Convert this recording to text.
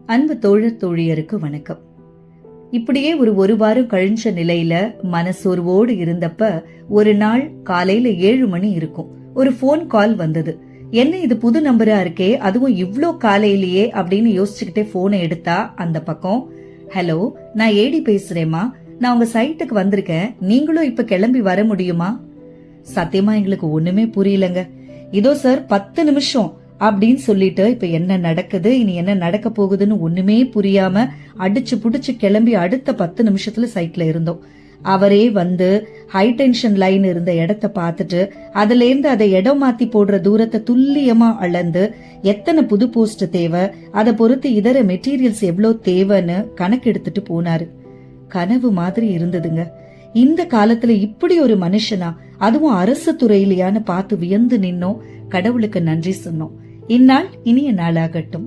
அன்பு தோழர் தோழியருக்கு வணக்கம். இப்படியே ஒரு வாரம் கழிஞ்ச நிலையில மனசோர்வோடு இருந்தப்ப ஒரு நாள் காலையில 7 மணி இருக்கும். ஒரு போன் கால் வந்தது. என்ன இது புது நம்பரா இருக்கே, அதுவும் இவ்ளோ காலையிலேயே அப்படின்னு யோசிச்சுக்கிட்டே போனை எடுத்தா அந்த பக்கம், ஹலோ நான் ஏடி பேசுறேம்மா, நான் உங்க சைட்டுக்கு வந்திருக்கேன், நீங்களும் இப்ப கிளம்பி வர முடியுமா? சத்தியமா எங்களுக்கு ஒண்ணுமே புரியலங்க. இதோ சார் 10 நிமிஷம் அப்படின்னு சொல்லிட்டு இப்ப என்ன நடக்குது, இனி என்ன நடக்க போகுதுன்னு ஒண்ணுமே புரியாம அடிச்சு புடிச்சு கிளம்பி அடுத்த 10 நிமிஷத்துல சைட்ல இருந்தோம். அவரே வந்து ஹை டென்ஷன் லைன் இருந்த இடத்த பார்த்துட்டு அதுல இருந்து அதை இடம் மாத்தி போடுற தூரத்தை துல்லியமா அளந்து எத்தனை புது போஸ்ட் தேவை, அதை பொறுத்து இதர மெட்டீரியல்ஸ் எவ்வளவு தேவைன்னு கணக்கெடுத்துட்டு போனாரு. கனவு மாதிரி இருந்ததுங்க. இந்த காலத்துல இப்படி ஒரு மனுஷனா, அதுவும் அரசு துறையிலையான்னு பார்த்து வியந்து நின்னோம். கடவுளுக்கு நன்றி சொன்னோம். இந்நாள் இனிய நாளாகட்டும்.